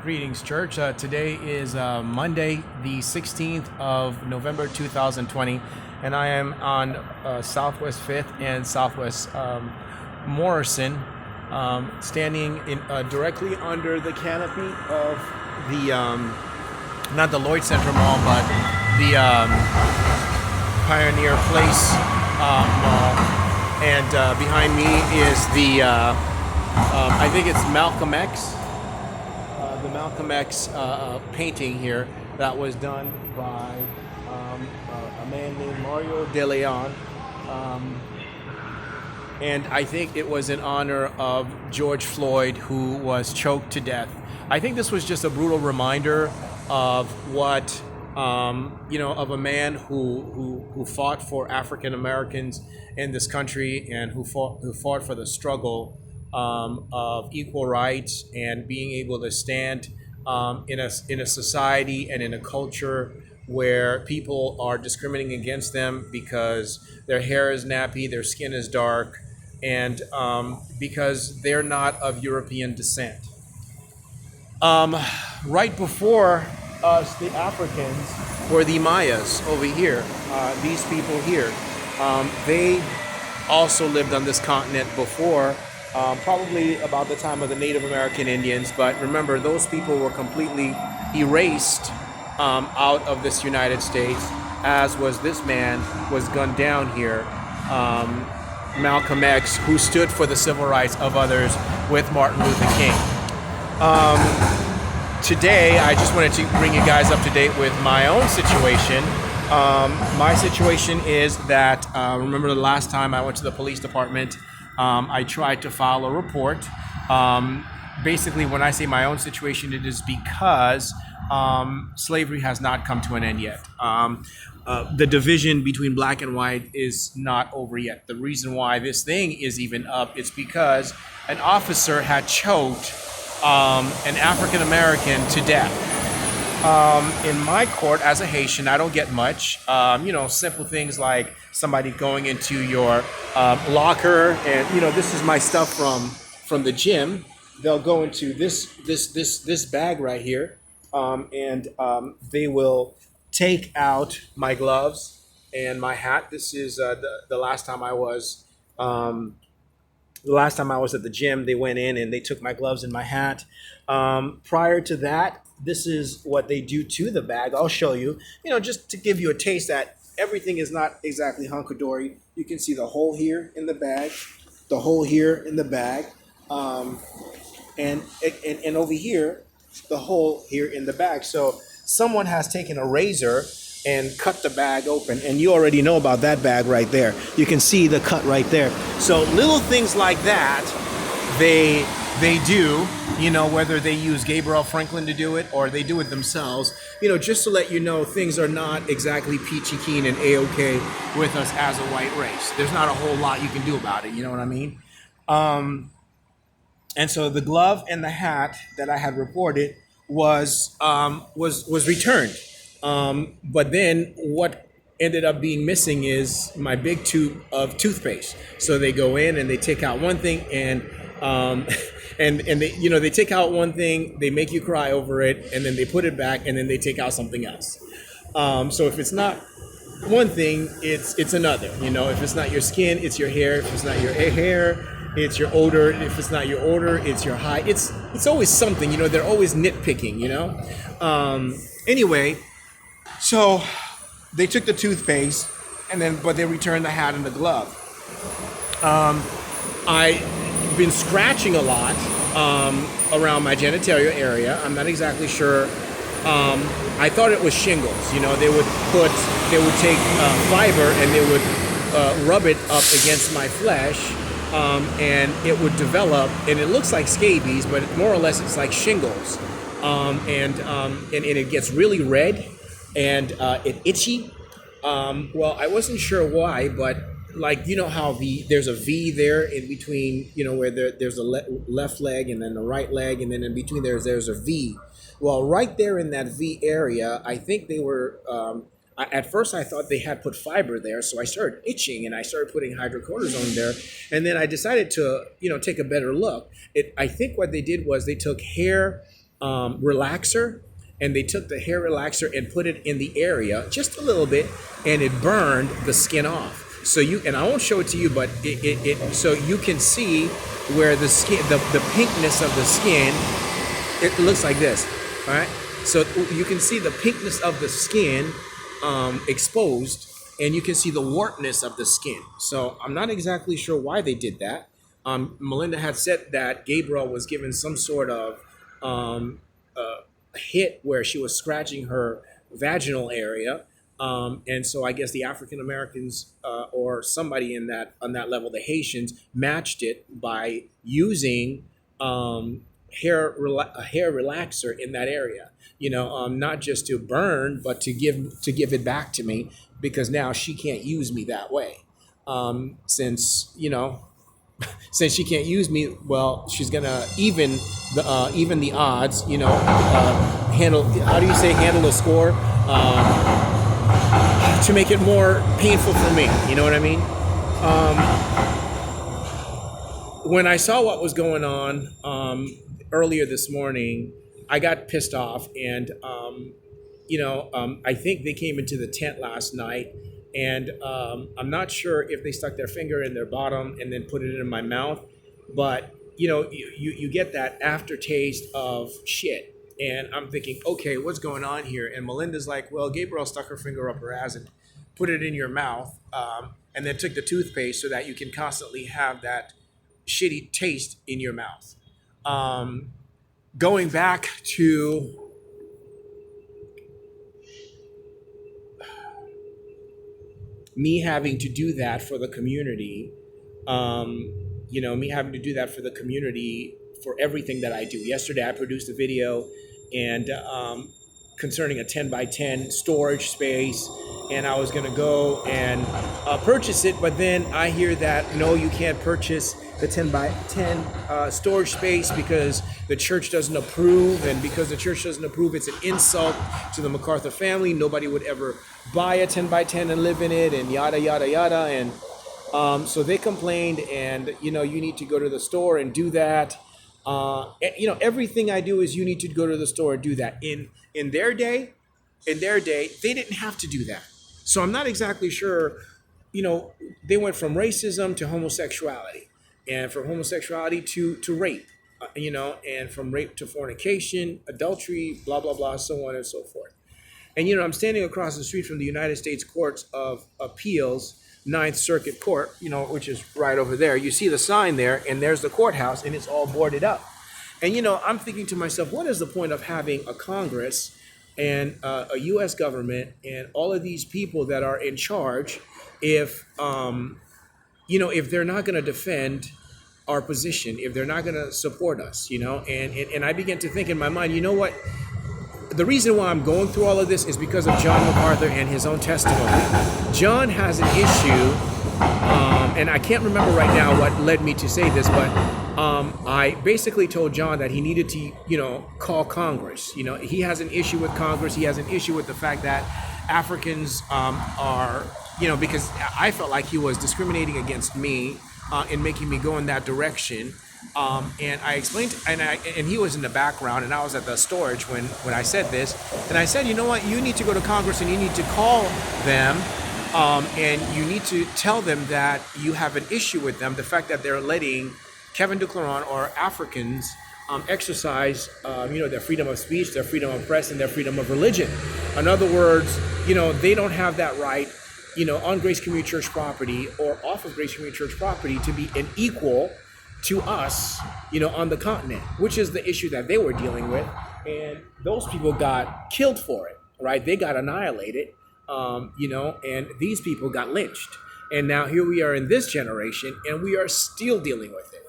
Greetings, church. Today is Monday, the 16th of November 2020, and I am on Southwest 5th and Southwest Morrison, standing directly under the canopy of the, not the Lloyd Center Mall, but the Pioneer Place Mall. And behind me is the, I think it's Malcolm X. The Malcolm X painting here that was done by a man named Mario De Leon. And I think it was in honor of George Floyd, who was choked to death. I think this was just a brutal reminder of what, of a man who fought for African Americans in this country and who fought for the struggle of equal rights and being able to stand in a society and in a culture where people are discriminating against them because their hair is nappy, their skin is dark, and because they're not of European descent. Right before us, the Africans, were the Mayas over here. These people here, they also lived on this continent before. Probably about the time of the Native American Indians, but remember, those people were completely erased out of this United States, as was this man was gunned down here, Malcolm X, who stood for the civil rights of others with Martin Luther King. Today, I just wanted to bring you guys up to date with my own situation. My situation is that, remember the last time I went to the police department, I tried to file a report. Basically, when I say my own situation, it is because slavery has not come to an end yet. The division between black and white is not over yet. The reason why this thing is even up is because an officer had choked an African American to death. In my court, as a Haitian, I don't get much. Simple things like somebody going into your locker, and this is my stuff from the gym. They'll go into this bag right here, and they will take out my gloves and my hat. This is the last time I was. The last time I was at the gym, they went in and they took my gloves and my hat. Prior to that, this is what they do to the bag. I'll show you, just to give you a taste that everything is not exactly hunky-dory. You can see the hole here in the bag, the hole here in the bag, and over here, the hole here in the bag. So someone has taken a razor and cut the bag open, and you already know about that bag right there. You can see the cut right there. So little things like that, they do, whether they use Gabriel Franklin to do it or they do it themselves, just to let you know things are not exactly peachy keen and A-OK with us as a white race. There's not a whole lot you can do about it, you know what I mean? And so the glove and the hat that I had reported was returned. But then what ended up being missing is my big tube of toothpaste. So they go in and they take out one thing and they take out one thing, they make you cry over it, and then they put it back, and then they take out something else. So if it's not one thing, it's another. If it's not your skin, it's your hair. If it's not your hair, it's your odor. If it's not your odor, it's your height. It's always something. They're always nitpicking. Anyway, so they took the toothpaste, but they returned the hat and the glove. I've been scratching a lot around my genitalia area. I'm not exactly sure. I thought it was shingles. They would take fiber and they would rub it up against my flesh, and it would develop, and it looks like scabies, but more or less it's like shingles, and it gets really red and it itchy. Well, I wasn't sure why, but how there's a V there in between, where there's a left leg and then the right leg, and then in between there's a V. Well, right there in that V area, I think they were, at first I thought they had put fiber there, so I started itching and I started putting hydrocortisone there, and then I decided to, take a better look. I think what they did was they took hair relaxer, and they took the hair relaxer and put it in the area just a little bit, and it burned the skin off. So you, and I won't show it to you, but so you can see where the skin, the pinkness of the skin, it looks like this, all right? So you can see the pinkness of the skin exposed, and you can see the warpness of the skin. So I'm not exactly sure why they did that. Melinda had said that Gabriel was given some sort of hit where she was scratching her vaginal area. And so I guess the African Americans or somebody in that on that level, the Haitians, matched it by using a hair relaxer in that area. Not just to burn, but to give it back to me, because now she can't use me that way. Since she can't use me, well, she's gonna even the odds. Handle, how do you say, handle the score, to make it more painful for me. You know what I mean? When I saw what was going on earlier this morning, I got pissed off, and I think they came into the tent last night, and I'm not sure if they stuck their finger in their bottom and then put it in my mouth, but you get that aftertaste of shit. And I'm thinking, okay, what's going on here? And Melinda's like, well, Gabriel stuck her finger up her ass and put it in your mouth, and then took the toothpaste so that you can constantly have that shitty taste in your mouth. Going back to me having to do that for the community, for everything that I do. Yesterday, I produced a video and concerning a 10 by 10 storage space, and I was going to go and purchase it, but then I hear that no, you can't purchase the 10 by 10 storage space because the church doesn't approve, and because the church doesn't approve, it's an insult to the MacArthur family. Nobody would ever buy a 10 by 10 and live in it, and yada yada yada. And so they complained, and you need to go to the store and do that. Everything I do is you need to go to the store and do that. In their day, they didn't have to do that. So I'm not exactly sure. They went from racism to homosexuality, and from homosexuality to rape, and from rape to fornication, adultery, blah blah blah, so on and so forth. And I'm standing across the street from the United States Courts of Appeals, Ninth Circuit Court, which is right over there. You see the sign there, and there's the courthouse, and it's all boarded up. And I'm thinking to myself, what is the point of having a Congress and a U.S. government and all of these people that are in charge if they're not going to defend our position, if they're not going to support us, And I began to think in my mind, you know what? The reason why I'm going through all of this is because of John MacArthur and his own testimony. John has an issue, and I can't remember right now what led me to say this, but I basically told John that he needed to, call Congress. He has an issue with Congress. He has an issue with the fact that Africans are, because I felt like he was discriminating against me in making me go in that direction. And I explained, and he was in the background, and I was at the storage when I said this, and I said, you know what, you need to go to Congress and you need to call them, and you need to tell them that you have an issue with them, the fact that they're letting Kevin Duclairon or Africans exercise, their freedom of speech, their freedom of press, and their freedom of religion. In other words, they don't have that right, on Grace Community Church property or off of Grace Community Church property to be an equal to us, on the continent, which is the issue that they were dealing with. And those people got killed for it, right? They got annihilated, and these people got lynched. And now here we are in this generation, and we are still dealing with it,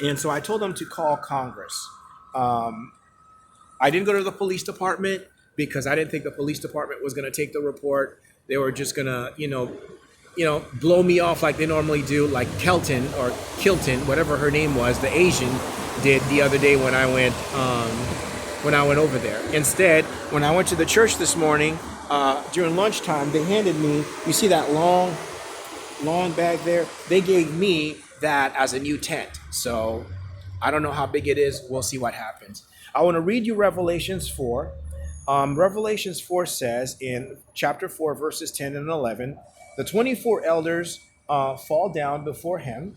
And so I told them to call Congress. I didn't go to the police department because I didn't think the police department was going to take the report. They were just going to, blow me off like they normally do, like Kilton, whatever her name was, the Asian, did the other day when I went over there. Instead, when I went to the church this morning, during lunchtime, they handed me, you see that long bag there? They gave me that as a new tent. So I don't know how big it is. We'll see what happens. I want to read you Revelations 4. Revelations 4 says in chapter 4, verses 10 and 11, the 24 elders fall down before him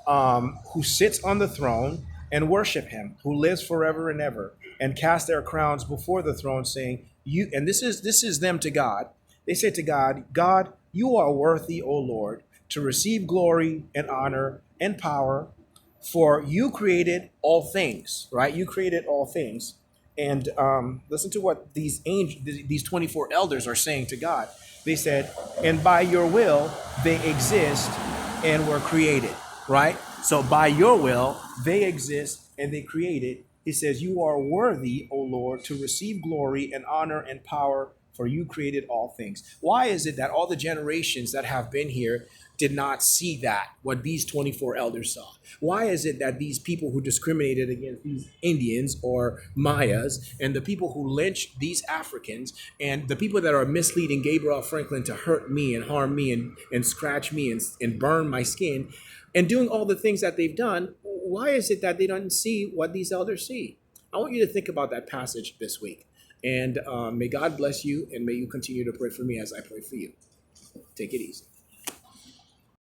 who sits on the throne and worship him who lives forever and ever, and cast their crowns before the throne, saying, you, and this is them to God. They say to God, God, you are worthy, O Lord, to receive glory and honor and power, for you created all things, right? You created all things. And listen to what these angels, these 24 elders are saying to God. They said, and by your will they exist and were created, right? So by your will they exist and they created. He says, you are worthy, O Lord, to receive glory and honor and power, for you created all things. Why is it that all the generations that have been here did not see that, what these 24 elders saw? Why is it that these people who discriminated against these Indians or Mayas, and the people who lynched these Africans, and the people that are misleading Gabriel Franklin to hurt me and harm me and scratch me and burn my skin, and doing all the things that they've done, why is it that they don't see what these elders see? I want you to think about that passage this week. And may God bless you, and may you continue to pray for me as I pray for you. Take it easy.